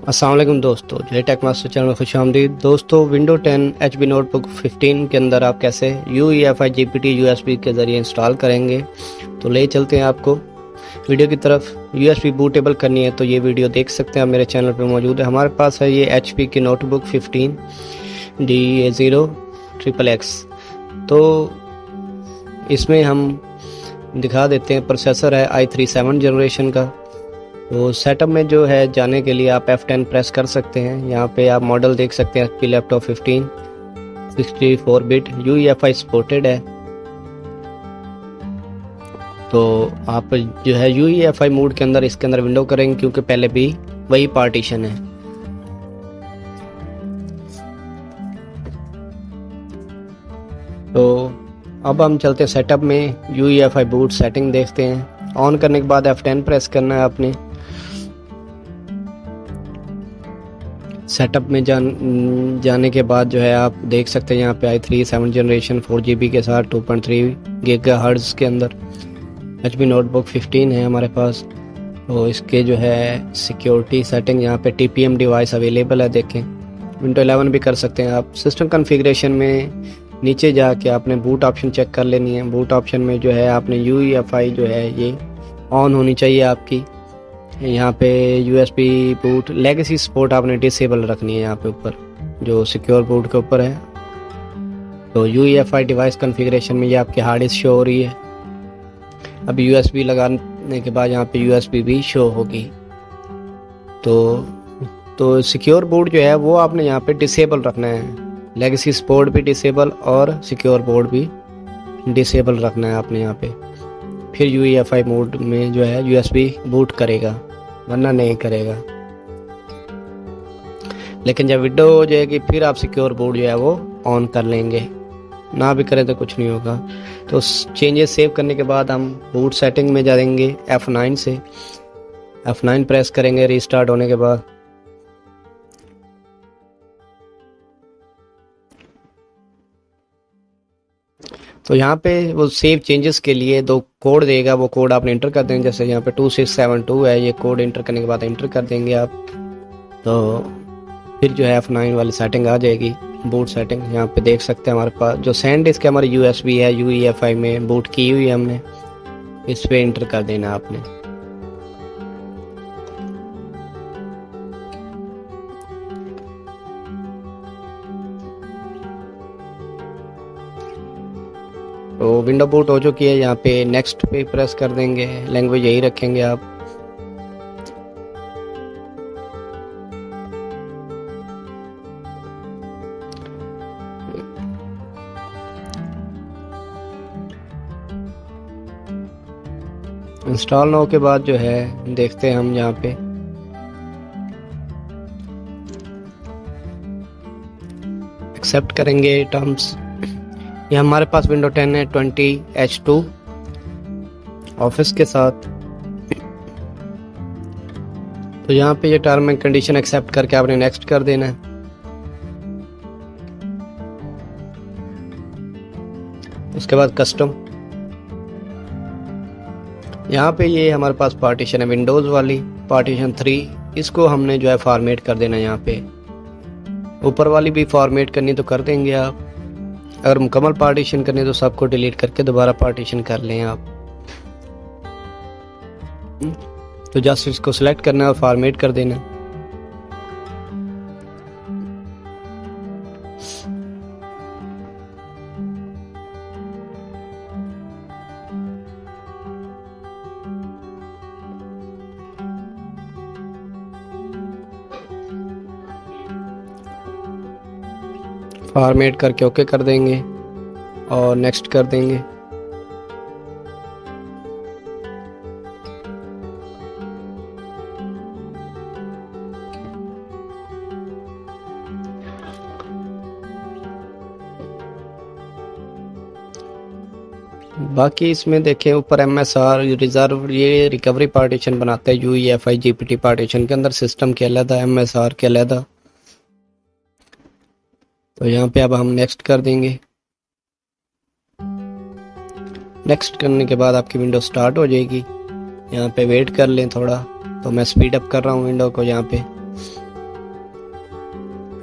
अस्सलाम वालेकुम दोस्तों, जो टेक मास्टर चैनल में खुश आमदीद। दोस्तों, विंडो 10 HP नोटबुक 15 के अंदर आप कैसे UEFI GPT USB के ज़रिए इंस्टॉल करेंगे, तो ले चलते हैं आपको वीडियो की तरफ। USB बूटेबल करनी है तो ये वीडियो देख सकते हैं, आप मेरे चैनल पे मौजूद है। हमारे पास है ये HP की नोटबुक 15 DA0XXX। तो इसमें हम दिखा देते हैं, प्रोसेसर है i3 7 जनरेशन का। तो सेटअप में जो है जाने के लिए आप F10 प्रेस कर सकते हैं। यहाँ पे आप मॉडल देख सकते हैं HP laptop 15 64 bit UEFI supported है। तो आप जो है UEFI मोड के अंदर इसके अंदर विंडो करेंगे, क्योंकि पहले भी वही पार्टीशन है। तो अब हम चलते हैं सेटअप में, UEFI बूट सेटिंग देखते हैं। ऑन करने के बाद F10 प्रेस करना है आपने। सेटअप में जाने के बाद जो है आप देख सकते हैं यहाँ पे i3 7 जनरेशन 4GB के साथ 2.3 GHz के अंदर HP नोटबुक 15 है हमारे पास। तो इसके जो है सिक्योरिटी सेटिंग यहाँ पे TPM डिवाइस अवेलेबल है, देखें। विंडो 11 भी कर सकते हैं आप। सिस्टम कॉन्फ़िगरेशन में नीचे जाके आपने बूट ऑप्शन चेक कर लेनी है। बूट ऑप्शन में जो है आपने UEFI जो है ये ऑन होनी चाहिए आपकी। यहाँ पे USB बूट लेगेसी सपोर्ट आपने डिसेबल रखनी है यहाँ पे ऊपर, जो सिक्योर बूट के ऊपर है। तो UEFI डिवाइस कॉन्फ़िगरेशन में ये आपकी हार्ड डिस्क शो हो रही है। अब USB लगाने के बाद यहाँ पे USB भी शो होगी। तो सिक्योर बूट जो है वो आपने यहाँ पे डिसेबल रखना है। लेगेसी सपोर्ट भी डिसेबल और सिक्योर बोर्ड भी डिसेबल रखना है आपने यहाँ पे। फिर UEFI मोड में जो है USB बूट करेगा, वरना नहीं करेगा। लेकिन जब विंडो हो जाएगी फिर आप सिक्योर बोर्ड जो है वो ऑन कर लेंगे, ना भी करें तो कुछ नहीं होगा। तो चेंजेस सेव करने के बाद हम बूट सेटिंग में जाएंगे F9 से। F9 प्रेस करेंगे रीस्टार्ट होने के बाद। तो यहाँ पे वो सेव चेंजेस के लिए 2 कोड देगा, वो कोड आपने इंटर कर देंगे। जैसे यहाँ पे 2672 है, ये कोड इंटर करने के बाद इंटर कर देंगे आप। तो फिर जो है F9 वाली सेटिंग आ जाएगी, बूट सेटिंग। यहाँ पे देख सकते हैं हमारे पास जो सैंड डिस्क हमारी USB है UEFI में बूट की हुई है हमने, इस पे इंटर कर देना आपने। तो विंडो बूट हो चुकी है। यहाँ पे नेक्स्ट पे प्रेस कर देंगे, लैंग्वेज यही रखेंगे आप। इंस्टॉल ना हो के बाद जो है देखते हैं हम यहाँ पे एक्सेप्ट करेंगे टर्म्स। ये हमारे पास विंडो 10 है 20H2 ऑफिस के साथ। तो यहाँ पे ये टर्म एंड कंडीशन एक्सेप्ट करके आपने नेक्स्ट कर देना है। उसके बाद कस्टम, यहाँ पे ये हमारे पास पार्टीशन है विंडोज़ वाली पार्टीशन 3, इसको हमने जो है फॉर्मेट कर देना है। यहाँ पे ऊपर वाली भी फॉर्मेट करनी तो कर देंगे आप। अगर मुकम्मल पार्टीशन करनी है तो सबको डिलीट करके दोबारा पार्टीशन कर लें आप। तो जस्ट इसको सिलेक्ट करना है और फॉर्मेट कर देना। फॉर्मेट करके ओके कर देंगे और नेक्स्ट कर देंगे। बाकी इसमें देखें ऊपर MSR रिजर्व, ये रिकवरी पार्टीशन बनाते हैं UEFI GPT पार्टीशन के अंदर। सिस्टम के अलग MSR के अलग। तो यहाँ पे अब हम नेक्स्ट कर देंगे। नेक्स्ट करने के बाद आपकी विंडो स्टार्ट हो जाएगी। यहाँ पे वेट कर लें थोड़ा, तो मैं स्पीड अप कर रहा हूँ विंडो को यहाँ पे।